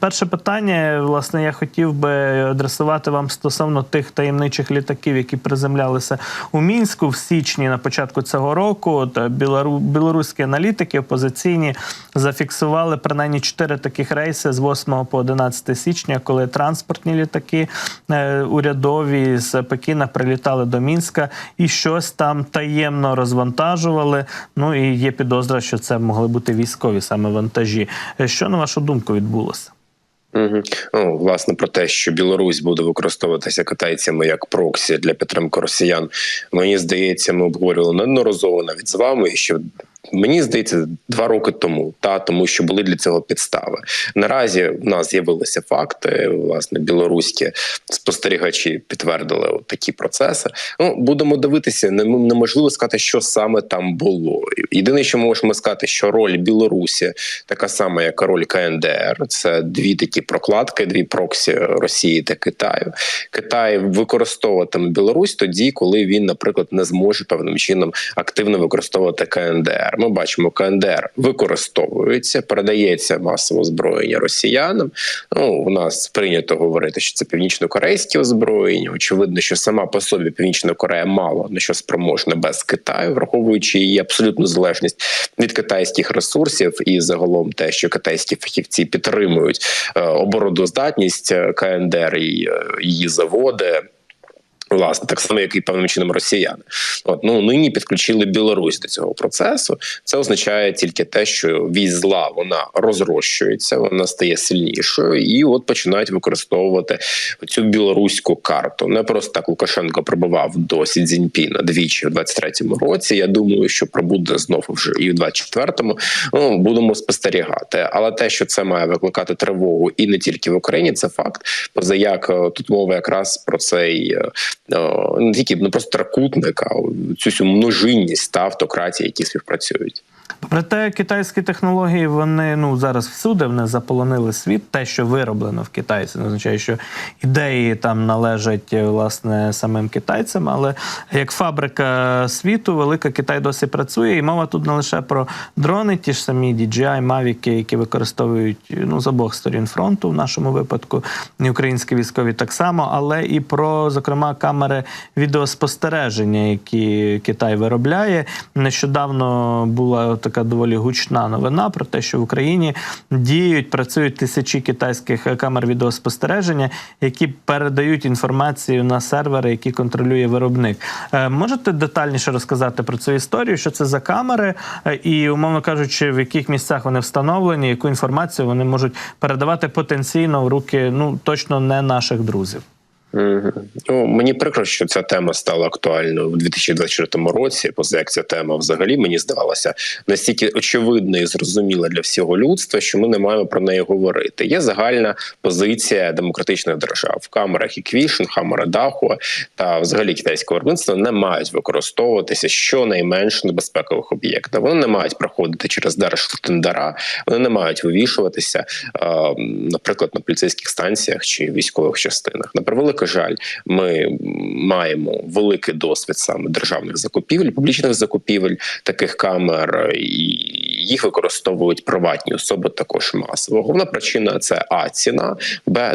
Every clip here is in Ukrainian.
Перше питання, власне, я хотів би адресувати вам стосовно тих таємничих літаків, які приземлялися у Мінську в січні на початку цього року. От білоруські аналітики опозиційні зафіксували принаймні 4 таких рейси з 8 по 11 січня, коли транспортні літаки урядові з Пекіна прилітали до Мінська і щось там таємно розвантажували. Ну і є підозра, що це могли бути військові саме вантажі. Що, на вашу думку, відбулося? Ну, власне, про те, що Білорусь буде використовуватися китайцями як проксі для підтримки росіян, мені здається, ми обговорювали неодноразово навіть з вами, що мені здається, 2 роки тому, тому що були для цього підстави. Наразі в нас з'явилися факти, власне, білоруські спостерігачі підтвердили такі процеси. Ну, будемо дивитися, неможливо сказати, що саме там було. Єдине, що можемо сказати, що роль Білорусі така сама, як роль КНДР. Це 2 такі прокладки, 2 проксі Росії та Китаю. Китай використовуватиме Білорусь тоді, коли він, наприклад, не зможе певним чином активно використовувати КНДР. Ми бачимо, КНДР використовується, передається масово озброєння росіянам. Ну, у нас прийнято говорити, що це північно-корейське озброєння. Очевидно, що сама по собі Північна Корея мало на що спроможна без Китаю, враховуючи її абсолютну залежність від китайських ресурсів і загалом те, що китайські фахівці підтримують обороноздатність КНДР і її заводи. Власне, так само, як і певним чином росіяни. Нині підключили Білорусь до цього процесу. Це означає тільки те, що вісь зла, вона розрощується, вона стає сильнішою, і от починають використовувати цю білоруську карту. Не просто так Лукашенко прибував до Сі Цзіньпіна двічі в 23-му році. Я думаю, що прибуде знову вже і в 24-му. Будемо спостерігати. Але те, що це має викликати тривогу і не тільки в Україні, це факт. Позаяк тут мова якраз про цей не тільки просто трикутник, а цю множинність автократій, які співпрацюють. Проте китайські технології, вони зараз всюди вони заполонили світ. Те, що вироблено в Китаї, це не означає, що ідеї там належать, власне, самим китайцям, але як фабрика світу, велика, Китай досі працює. І мова тут не лише про дрони, ті ж самі DJI, Mavic, які використовують з обох сторін фронту, в нашому випадку, і українські військові так само, але і про, зокрема, камери відеоспостереження, які Китай виробляє. Нещодавно була така доволі гучна новина про те, що в Україні працюють тисячі китайських камер відеоспостереження, які передають інформацію на сервери, які контролює виробник. Можете детальніше розказати про цю історію, що це за камери і, умовно кажучи, в яких місцях вони встановлені, яку інформацію вони можуть передавати потенційно в руки, точно не наших друзів? Мені прикро, що ця тема стала актуальною в 2024 році, поза як ця тема взагалі, мені здавалося, настільки очевидна і зрозуміла для всього людства, що ми не маємо про неї говорити. Є загальна позиція демократичних держав. В камерах і Квішин, Хаммера Дахуа та взагалі китайського виробництва не мають використовуватися щонайменш небезпекових об'єктів. Вони не мають проходити через держтендера, вони не мають вивішуватися, наприклад, на поліцейських станціях чи військових частинах. На превеликий жаль, ми маємо великий досвід саме державних закупівель, публічних закупівель таких камер, і їх використовують приватні особи також масово. Головна причина – це ціна,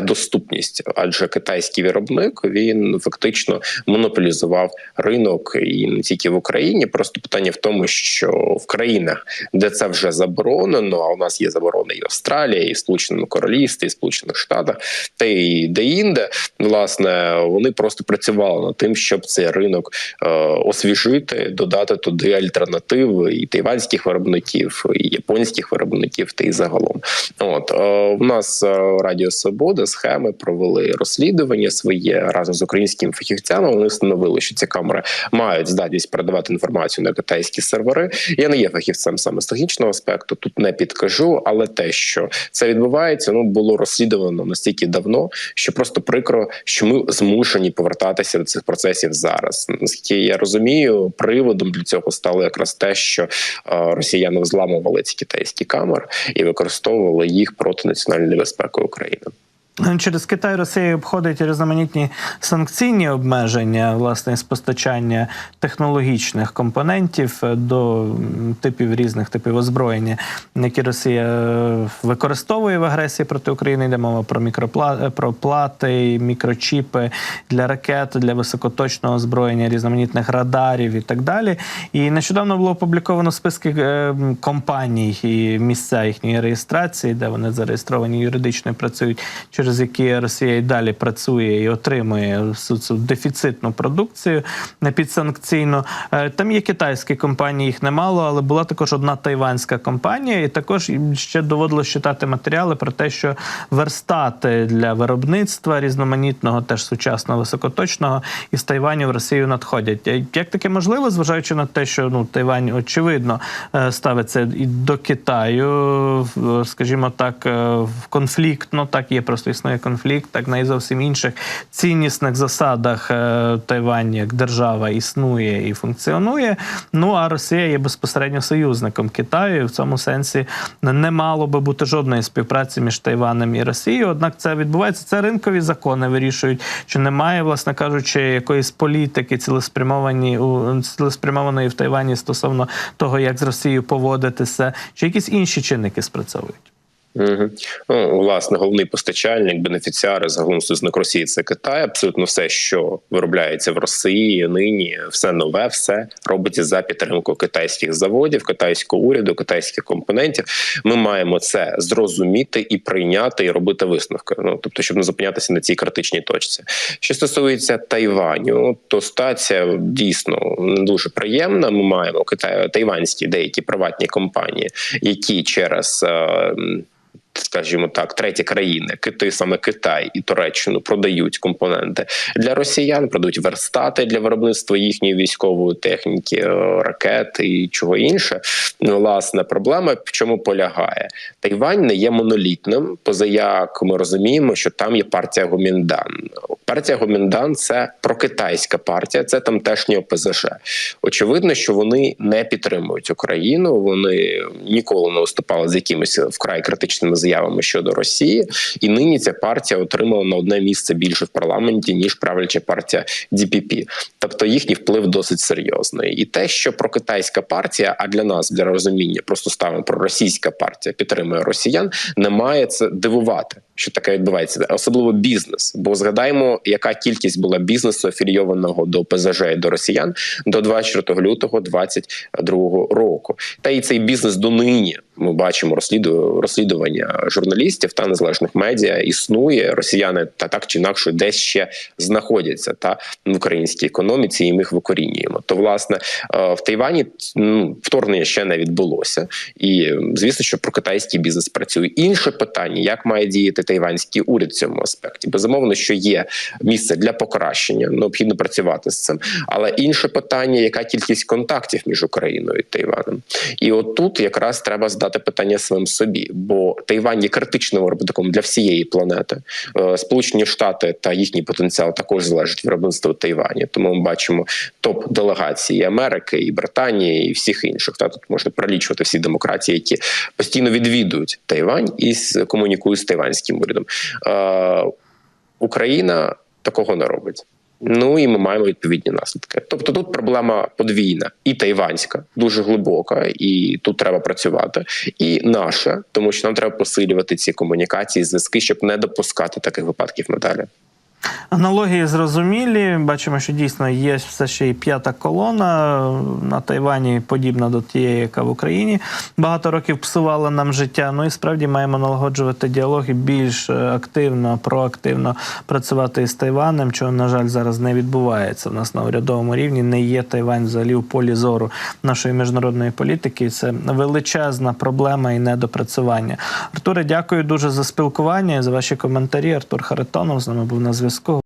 доступність, адже китайський виробник, він фактично монополізував ринок і не тільки в Україні. Просто питання в тому, що в країнах, де це вже заборонено, а у нас є заборони і Австралія, і в Сполученому Королівстві, і в Сполучених Штатах, та й де-інде, власне, вони просто працювали над тим, щоб цей ринок освіжити, додати туди альтернативи і тайванських виробників, і японських виробників, та й загалом. У нас Радіо Свобода, Схеми провели розслідування своє разом з українськими фахівцями. Вони встановили, що ці камери мають здатність передавати інформацію на китайські сервери. Я не є фахівцем саме з технічного аспекту, тут не підкажу, але те, що це відбувається, було розслідувано настільки давно, що просто прикро, що ми змушені повертатися до цих процесів зараз. Наскільки я розумію, приводом для цього стало якраз те, що росіяни взламували ці китайські камери і використовували їх проти національної безпеки України. Через Китай Росія обходить різноманітні санкційні обмеження, власне, з постачання технологічних компонентів до різних типів озброєння, які Росія використовує в агресії проти України. Йде мова про плати, мікрочіпи для ракет, для високоточного озброєння, різноманітних радарів і так далі. І нещодавно було опубліковано списки компаній і місця їхньої реєстрації, де вони зареєстровані юридично і працюють, через які Росія і далі працює і отримує цю дефіцитну продукцію підсанкційну. Там є китайські компанії, їх немало, але була також одна тайванська компанія, і також ще доводилось читати матеріали про те, що верстати для виробництва різноманітного, теж сучасного, високоточного, із Тайваню в Росію надходять. Як таке можливо, зважаючи на те, що Тайвань, очевидно, ставиться і до Китаю, скажімо так, в конфліктно, так є, просто існує конфлікт, так на і зовсім інших ціннісних засадах Тайвань як держава існує і функціонує, а Росія є безпосередньо союзником Китаю, і в цьому сенсі не мало би бути жодної співпраці між Тайванем і Росією, однак це відбувається, це ринкові закони вирішують, що немає, власне кажучи, якоїсь політики цілеспрямованої в Тайвані стосовно того, як з Росією поводитися, чи якісь інші чинники спрацьовують. Власне, головний постачальник, бенефіціари, загалом союзник Росії – це Китай. Абсолютно все, що виробляється в Росії нині, все нове, все робиться за підтримку китайських заводів, китайського уряду, китайських компонентів. Ми маємо це зрозуміти і прийняти, і робити висновки. Тобто, щоб не зупинятися на цій критичній точці. Що стосується Тайваню, то ситуація дійсно не дуже приємна. Ми маємо тайванські деякі приватні компанії, які через скажімо так, треті країни, саме Китай і Туреччину, продають компоненти для росіян, продають верстати для виробництва їхньої військової техніки, ракет і чого інше. Власне, проблема в чому полягає? Тайвань не є монолітним, поза як ми розуміємо, що там є партія Гоміндан. Партія Гоміндан – це прокитайська партія, це тамтешнє ОПЗЖ. Очевидно, що вони не підтримують Україну, вони ніколи не виступали з якимись вкрай критичними заявами щодо Росії, і нині ця партія отримала на одне місце більше в парламенті, ніж правляча партія ДПП. Тобто їхній вплив досить серйозний. І те, що прокитайська партія, а для нас, для розуміння, просто ставимо проросійська партія, підтримує росіян, не має це дивувати, що таке відбувається. Особливо бізнес. Бо згадаємо, яка кількість була бізнесу афілійованого до ПЗЖ і до росіян до 24 лютого 2022 року. Та і цей бізнес донині, ми бачимо розслідування журналістів та незалежних медіа, існує. Росіяни так чи інакше десь ще знаходяться в українській економіці, і ми їх викорінюємо. То, власне, в Тайвані вторгнення ще не відбулося. І, звісно, що прокитайський бізнес працює. Інше питання, як має діяти тайванський уряд в цьому аспекті. Безумовно, що є місце для покращення, необхідно працювати з цим. Але інше питання, яка кількість контактів між Україною і Тайванем. І от тут якраз треба задати питання своїм собі, бо Тайвань є критичним виробником для всієї планети. Сполучені Штати та їхній потенціал також залежать від виробництва Тайвані. Тому ми бачимо топ-делегації Америки, і Британії, і всіх інших. Тут можна перелічувати всі демократії, які постійно відвідують Тайвань і комунікують з тайванським урядом. Україна такого не робить. І ми маємо відповідні наслідки. Тобто тут проблема подвійна. І тайванська, дуже глибока, і тут треба працювати. І наша, тому що нам треба посилювати ці комунікації, зв'язки, щоб не допускати таких випадків надалі. Аналогії зрозумілі. Бачимо, що дійсно є все ще і п'ята колона на Тайвані, подібна до тієї, яка в Україні багато років псувала нам життя. І справді маємо налагоджувати діалог і більш активно, проактивно працювати із Тайванем, чого, на жаль, зараз не відбувається. У нас на урядовому рівні не є Тайвань взагалі у полі зору нашої міжнародної політики. Це величезна проблема і недопрацювання. Артуре, дякую дуже за спілкування і за ваші коментарі. Артур Харитонов з нами був на зв'язку.